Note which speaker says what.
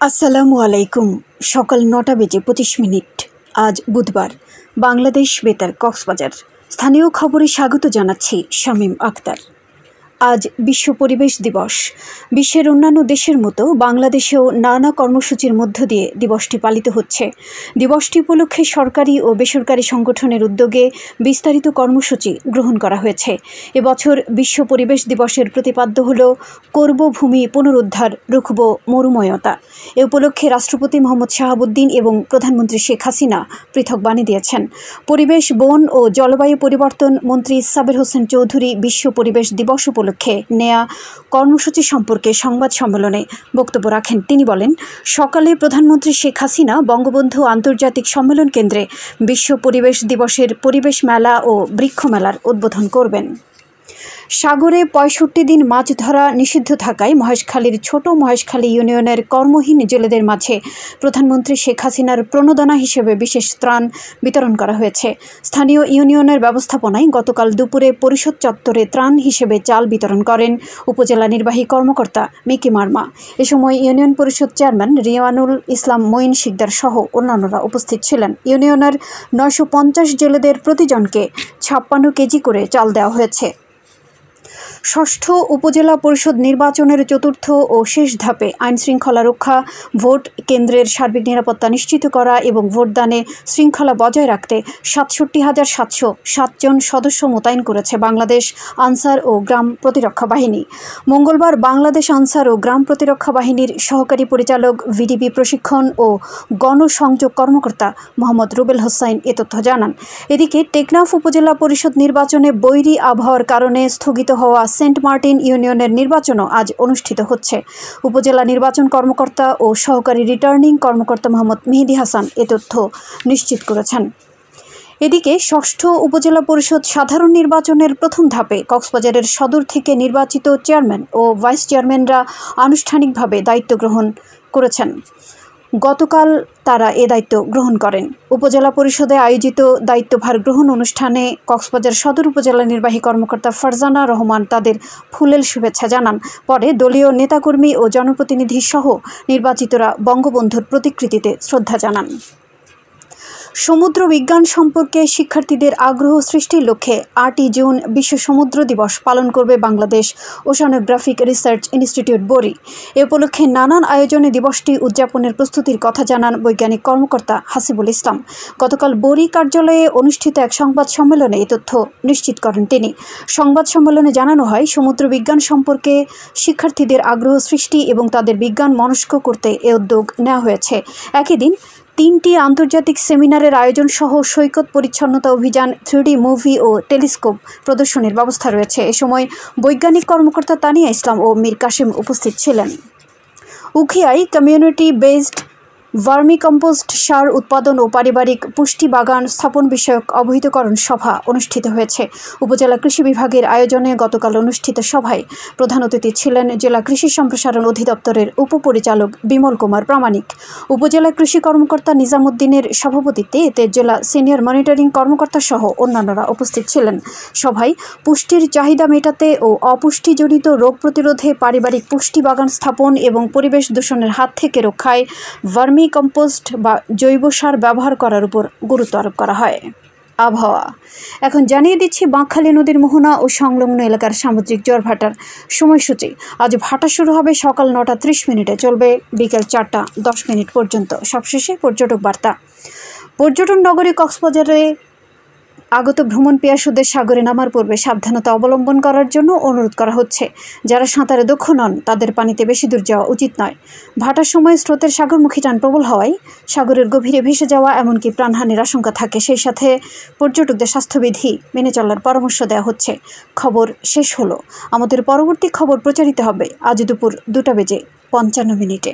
Speaker 1: আসসালামু আলাইকুম। সকাল ৯টা বেজে ২৫ মিনিট। আজ বুধবার। বাংলাদেশ বেতার কক্সবাজার। স্থানীয় খবরে স্বাগত জানাচ্ছি শামীম আক্তার। আজ বিশ্ব পরিবেশ দিবস। বিশ্বের অন্যান্য দেশের মতো বাংলাদেশেও নানা কর্মসূচির মধ্য দিয়ে দিবসটি পালিত হচ্ছে। দিবসটি উপলক্ষে সরকারি ও বেসরকারি সংগঠনের উদ্যোগে বিস্তারিত কর্মসূচি গ্রহণ করা হয়েছে। এবছর বিশ্ব পরিবেশ দিবসের প্রতিপাদ্য হল করব ভূমি পুনরুদ্ধার, রুখব মরুময়তা। এ উপলক্ষে রাষ্ট্রপতি মোহাম্মদ শাহাবুদ্দিন এবং প্রধানমন্ত্রী শেখ হাসিনা পৃথক বাণী দিয়েছেন। পরিবেশ, বন ও জলবায়ু পরিবর্তন মন্ত্রী সাবের হোসেন চৌধুরী বিশ্ব পরিবেশ দিবস উপলক্ষে নেয়া কর্মসূচি সম্পর্কে সংবাদ সম্মেলনে বক্তব্য রাখেন। তিনি বলেন, সকালে প্রধানমন্ত্রী শেখ হাসিনা বঙ্গবন্ধু আন্তর্জাতিক সম্মেলন কেন্দ্রে বিশ্ব পরিবেশ দিবসের পরিবেশ মেলা ও বৃক্ষ মেলার উদ্বোধন করবেন। সাগরে ৬৫ দিন মাছ ধরা নিষিদ্ধ থাকায় মহেশখালীর ছোট মহেশখালী ইউনিয়নের কর্মহীন জেলেদের মাঝে প্রধানমন্ত্রী শেখ হাসিনার প্রণোদনা হিসেবে বিশেষ ত্রাণ বিতরণ করা হয়েছে। স্থানীয় ইউনিয়নের ব্যবস্থাপনায় গতকাল দুপুরে পরিষদ চত্বরে ত্রাণ হিসেবে চাল বিতরণ করেন উপজেলা নির্বাহী কর্মকর্তা মিকি মার্মা। এ সময় ইউনিয়ন পরিষদ চেয়ারম্যান রিয়ানুল ইসলাম মঈন শিকদার সহ অন্যান্যরা উপস্থিত ছিলেন। ইউনিয়নের ৯৫০ জেলেদের প্রতিজনকে ৫৬ কেজি করে চাল দেওয়া হয়েছে। ষষ্ঠ উপজেলা পরিষদ নির্বাচনের চতুর্থ ও শেষ ধাপে আইনশৃঙ্খলা রক্ষা, ভোট কেন্দ্রের সার্বিক নিরাপত্তা নিশ্চিত করা এবং ভোটদানে শৃঙ্খলা বজায় রাখতে ৬৭,৭০৭ জন সদস্য মোতায়েন করেছে বাংলাদেশ আনসার ও গ্রাম প্রতিরক্ষা বাহিনী। মঙ্গলবার বাংলাদেশ আনসার ও গ্রাম প্রতিরক্ষা বাহিনীর সহকারী পরিচালক, ভিডিপি প্রশিক্ষণ ও গণসংযোগ কর্মকর্তা মোহাম্মদ রুবেল হোসাইন এ তথ্য জানান। এদিকে টেকনাফ উপজেলা পরিষদ নির্বাচনে বৈরী আবহাওয়ার কারণে স্থগিত হওয়া সেন্ট মার্টিন ইউনিয়নের নির্বাচনও আজ অনুষ্ঠিত হচ্ছে। উপজেলা নির্বাচন কর্মকর্তা ও সহকারী রিটার্নিং কর্মকর্তা মোহাম্মদ মেহেদি হাসান এ তথ্য নিশ্চিত করেছেন। এদিকে ষষ্ঠ উপজেলা পরিষদ সাধারণ নির্বাচনের প্রথম ধাপে কক্সবাজারের সদর থেকে নির্বাচিত চেয়ারম্যান ও ভাইস চেয়ারম্যানরা আনুষ্ঠানিকভাবে দায়িত্ব গ্রহণ করেছেন। গতকাল তারা এ দায়িত্ব গ্রহণ করেন। উপজেলা পরিষদে আয়োজিত দায়িত্বভার গ্রহণ অনুষ্ঠানে কক্সবাজার সদর উপজেলা নির্বাহী কর্মকর্তা ফারজানা রহমান তাদের ফুলেল শুভেচ্ছা জানান। পরে দলীয় নেতাকর্মী ও জনপ্রতিনিধি সহ নির্বাচিতরা বঙ্গবন্ধুর প্রতিকৃতিতে শ্রদ্ধা জানান। সমুদ্র বিজ্ঞান সম্পর্কে শিক্ষার্থীদের আগ্রহ সৃষ্টির লক্ষ্যে ৮ই জুন বিশ্ব সমুদ্র দিবস পালন করবে বাংলাদেশ ওশানোগ্রাফিক রিসার্চ ইনস্টিটিউট বরি। এ উপলক্ষে নানান আয়োজনে দিবসটি উদযাপনের প্রস্তুতির কথা জানান বৈজ্ঞানিক কর্মকর্তা হাসিবুল ইসলাম। গতকাল বরি কার্যালয়ে অনুষ্ঠিত এক সংবাদ সম্মেলনে এই তথ্য নিশ্চিত করেন তিনি। সংবাদ সম্মেলনে জানানো হয়, সমুদ্র বিজ্ঞান সম্পর্কে শিক্ষার্থীদের আগ্রহ সৃষ্টি এবং তাদের বিজ্ঞান মনস্ক করতে এ উদ্যোগ নেওয়া হয়েছে। একই দিন ৩টি আন্তর্জাতিক সেমিনারের আয়োজন সহ সৈকত পরিচ্ছন্নতা অভিযান, 3D মুভি ও টেলিস্কোপ প্রদর্শনীর ব্যবস্থা রয়েছে। এ সময় বৈজ্ঞানিক কর্মকর্তা তানিয়া ইসলাম ও মীর কাসেম উপস্থিত ছিলেন। উখিয়ায় কমিউনিটি বেসড ভার্মিকম্পোস্ট সার উৎপাদন ও পারিবারিক পুষ্টি বাগান স্থাপন বিষয়ক অবহিতকরণ সভা অনুষ্ঠিত হয়েছে। উপজেলা কৃষি বিভাগের আয়োজনে গতকাল অনুষ্ঠিত সভায় প্রধান অতিথি ছিলেন জেলা কৃষি সম্প্রসারণ অধিদপ্তরের উপপরিচালক বিমল কুমার প্রামাণিক। উপজেলা কৃষি কর্মকর্তা নিজামুদ্দিনের সভাপতিত্বে এতে জেলা সিনিয়র মনিটরিং কর্মকর্তা সহ অন্যান্যরা উপস্থিত ছিলেন। সভায় পুষ্টির চাহিদা মেটাতে ও অপুষ্টিজনিত রোগ প্রতিরোধে পারিবারিক পুষ্টি বাগান স্থাপন এবং পরিবেশ দূষণের হাত থেকে রক্ষায় ভার্মি কম্পোস্ট বা জৈব সার ব্যবহার করার উপর গুরুত্ব আরোপ করা হয়। আবহাওয়া এখন জানিয়ে দিচ্ছি বাঁকখালী নদীর মোহনা ও সংলগ্ন এলাকার সামুদ্রিক জোয়ার ভাটার সময়সূচি। আজ ভাটা শুরু হবে সকাল 9টা 30 মিনিটে, চলবে বিকেল 4টা 10 মিনিট পর্যন্ত। সবশেষে পর্যটক বার্তা। পর্যটন নগরী কক্সবাজারে আগত ভ্রমণ পিয়াসুদের সাগরে নামার পূর্বে সাবধানতা অবলম্বন করার জন্য অনুরোধ করা হচ্ছে। যারা সাঁতারে দক্ষ নন তাদের পানিতে বেশি দূর যাওয়া উচিত নয়। ভাটার সময় স্রোতের সাগরমুখী টান প্রবল হওয়ায় সাগরের গভীরে ভেসে যাওয়া এমনকি প্রাণহানির আশঙ্কা থাকে। সেই সাথে পর্যটকদের স্বাস্থ্যবিধি মেনে চলার পরামর্শ দেওয়া হচ্ছে। খবর শেষ হলো। আমাদের পরবর্তী খবর প্রচারিত হবে আজ দুপুর 2টা বেজে 55 মিনিটে।